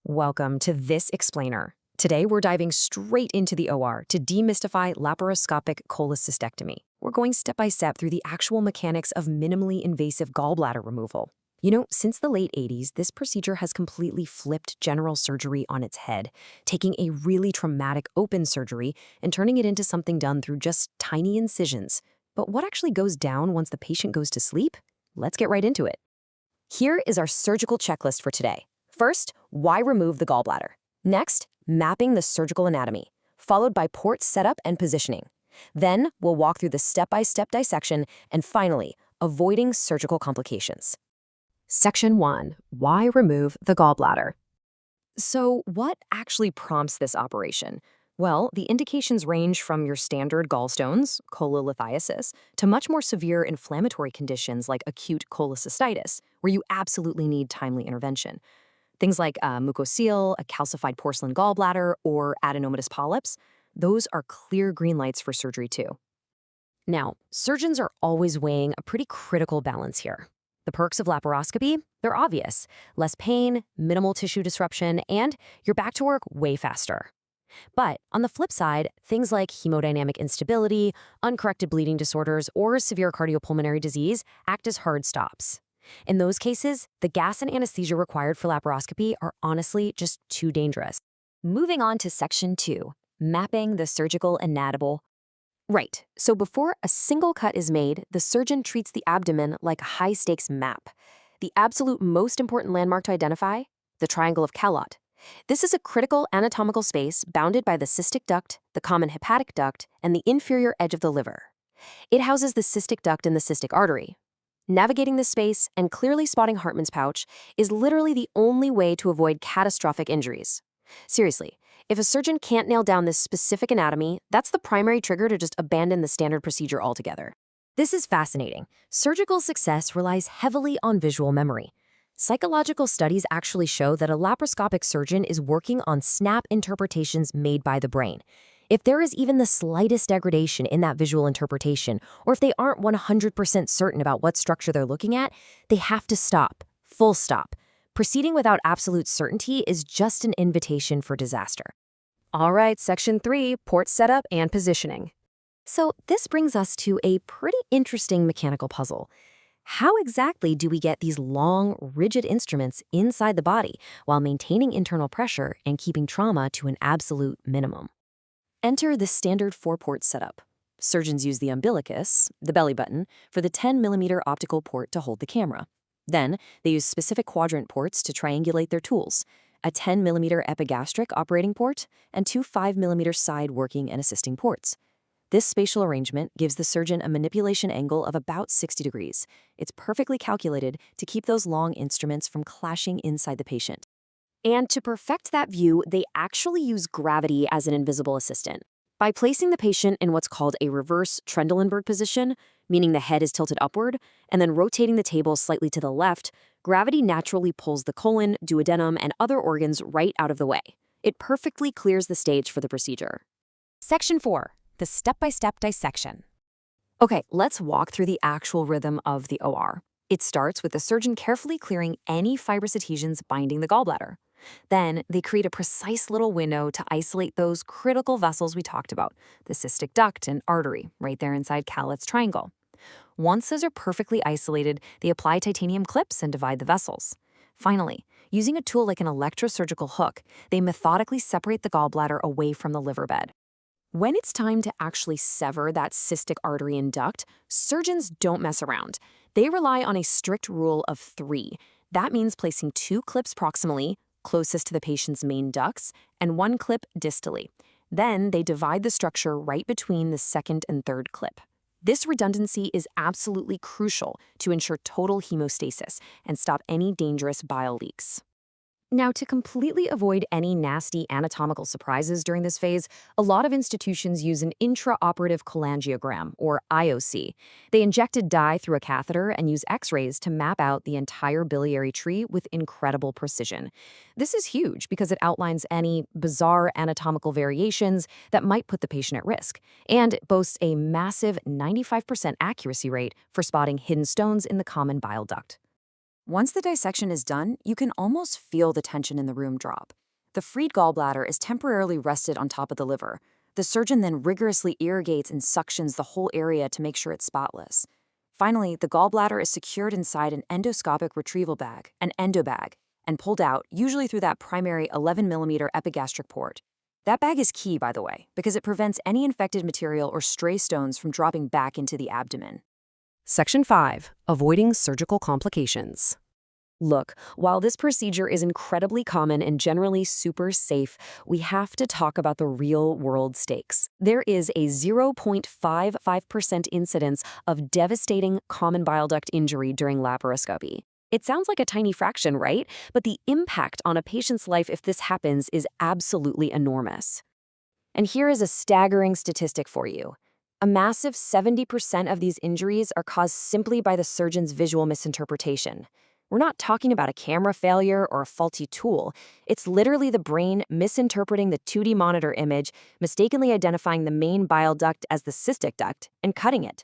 Welcome to This Explainer. Today, we're diving straight into the OR to demystify laparoscopic cholecystectomy. We're going step by step through the actual mechanics of minimally invasive gallbladder removal. Since the late 80s, this procedure has completely flipped general surgery on its head, taking a really traumatic open surgery and turning it into something done through just tiny incisions. But what actually goes down once the patient goes to sleep? Let's get right into it. Here is our surgical checklist for today. First, why remove the gallbladder? Next, mapping the surgical anatomy, followed by port setup and positioning. Then, we'll walk through the step-by-step dissection, and finally, avoiding surgical complications. Section 1. Why remove the gallbladder? So, what actually prompts this operation? Well, the indications range from your standard gallstones, cholelithiasis, to much more severe inflammatory conditions like acute cholecystitis, where you absolutely need timely intervention. Things like mucocele, a calcified porcelain gallbladder, or adenomatous polyps, those are clear green lights for surgery too. Now, surgeons are always weighing a pretty critical balance here. The perks of laparoscopy, they're obvious. Less pain, minimal tissue disruption, and you're back to work way faster. But on the flip side, things like hemodynamic instability, uncorrected bleeding disorders, or severe cardiopulmonary disease act as hard stops. In those cases, the gas and anesthesia required for laparoscopy are honestly just too dangerous. Moving on to Section 2, mapping the surgical anatomy. Right, so before a single cut is made, the surgeon treats the abdomen like a high-stakes map. The absolute most important landmark to identify? The triangle of Callot. This is a critical anatomical space bounded by the cystic duct, the common hepatic duct, and the inferior edge of the liver. It houses the cystic duct and the cystic artery. Navigating this space and clearly spotting Hartmann's pouch is literally the only way to avoid catastrophic injuries. Seriously, if a surgeon can't nail down this specific anatomy, that's the primary trigger to just abandon the standard procedure altogether. This is fascinating. Surgical success relies heavily on visual memory. Psychological studies actually show that a laparoscopic surgeon is working on snap interpretations made by the brain. If there is even the slightest degradation in that visual interpretation, or if they aren't 100% certain about what structure they're looking at, they have to stop. Full stop. Proceeding without absolute certainty is just an invitation for disaster. All right, Section 3, port setup and positioning. So this brings us to a pretty interesting mechanical puzzle. How exactly do we get these long, rigid instruments inside the body while maintaining internal pressure and keeping trauma to an absolute minimum? Enter the standard 4-port setup. Surgeons use the umbilicus, the belly button, for the 10mm optical port to hold the camera. Then, they use specific quadrant ports to triangulate their tools, a 10mm epigastric operating port, and two 5mm side working and assisting ports. This spatial arrangement gives the surgeon a manipulation angle of about 60 degrees. It's perfectly calculated to keep those long instruments from clashing inside the patient. And to perfect that view, they actually use gravity as an invisible assistant. By placing the patient in what's called a reverse Trendelenburg position, meaning the head is tilted upward, and then rotating the table slightly to the left, gravity naturally pulls the colon, duodenum, and other organs right out of the way. It perfectly clears the stage for the procedure. Section 4, the step-by-step dissection. Okay, let's walk through the actual rhythm of the OR. It starts with the surgeon carefully clearing any fibrous adhesions binding the gallbladder. Then, they create a precise little window to isolate those critical vessels we talked about, the cystic duct and artery, right there inside Callot's triangle. Once those are perfectly isolated, they apply titanium clips and divide the vessels. Finally, using a tool like an electrosurgical hook, they methodically separate the gallbladder away from the liver bed. When it's time to actually sever that cystic artery and duct, surgeons don't mess around. They rely on a strict rule of 3. That means placing 2 clips proximally, closest to the patient's main ducts, and 1 clip distally. Then they divide the structure right between the second and third clip. This redundancy is absolutely crucial to ensure total hemostasis and stop any dangerous bile leaks. Now, to completely avoid any nasty anatomical surprises during this phase, a lot of institutions use an intraoperative cholangiogram, or IOC. They injected dye through a catheter and use X-rays to map out the entire biliary tree with incredible precision. This is huge because it outlines any bizarre anatomical variations that might put the patient at risk, and it boasts a massive 95% accuracy rate for spotting hidden stones in the common bile duct. Once the dissection is done, you can almost feel the tension in the room drop. The freed gallbladder is temporarily rested on top of the liver. The surgeon then rigorously irrigates and suctions the whole area to make sure it's spotless. Finally, the gallbladder is secured inside an endoscopic retrieval bag, an endobag, and pulled out, usually through that primary 11mm epigastric port. That bag is key, by the way, because it prevents any infected material or stray stones from dropping back into the abdomen. Section 5. Avoiding surgical complications. Look, while this procedure is incredibly common and generally super safe, we have to talk about the real-world stakes. There is a 0.55% incidence of devastating common bile duct injury during laparoscopy. It sounds like a tiny fraction, right? But the impact on a patient's life if this happens is absolutely enormous. And here is a staggering statistic for you. A massive 70% of these injuries are caused simply by the surgeon's visual misinterpretation. We're not talking about a camera failure or a faulty tool. It's literally the brain misinterpreting the 2D monitor image, mistakenly identifying the main bile duct as the cystic duct, and cutting it.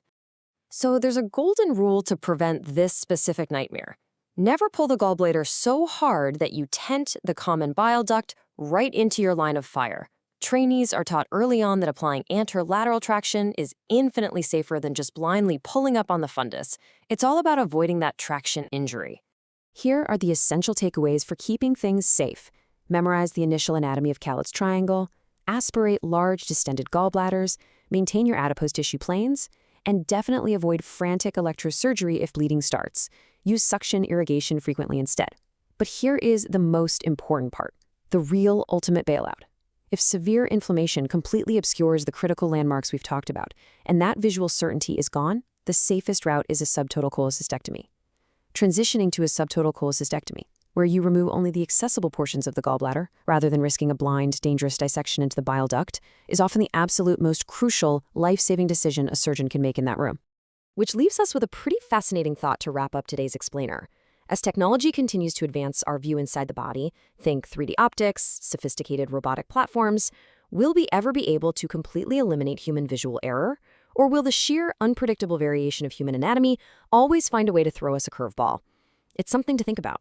So there's a golden rule to prevent this specific nightmare. Never pull the gallbladder so hard that you tent the common bile duct right into your line of fire. Trainees are taught early on that applying anterolateral traction is infinitely safer than just blindly pulling up on the fundus. It's all about avoiding that traction injury. Here are the essential takeaways for keeping things safe. Memorize the initial anatomy of Cowlett's triangle, aspirate large distended gallbladders, maintain your adipose tissue planes, and definitely avoid frantic electrosurgery if bleeding starts. Use suction irrigation frequently instead. But here is the most important part, the real ultimate bailout. If severe inflammation completely obscures the critical landmarks we've talked about, and that visual certainty is gone, the safest route is a subtotal cholecystectomy. Transitioning to a subtotal cholecystectomy, where you remove only the accessible portions of the gallbladder, rather than risking a blind, dangerous dissection into the bile duct, is often the absolute most crucial, life-saving decision a surgeon can make in that room. Which leaves us with a pretty fascinating thought to wrap up today's explainer. As technology continues to advance our view inside the body, think 3D optics, sophisticated robotic platforms, will we ever be able to completely eliminate human visual error? Or will the sheer, unpredictable variation of human anatomy always find a way to throw us a curveball? It's something to think about.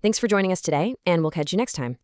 Thanks for joining us today, and we'll catch you next time.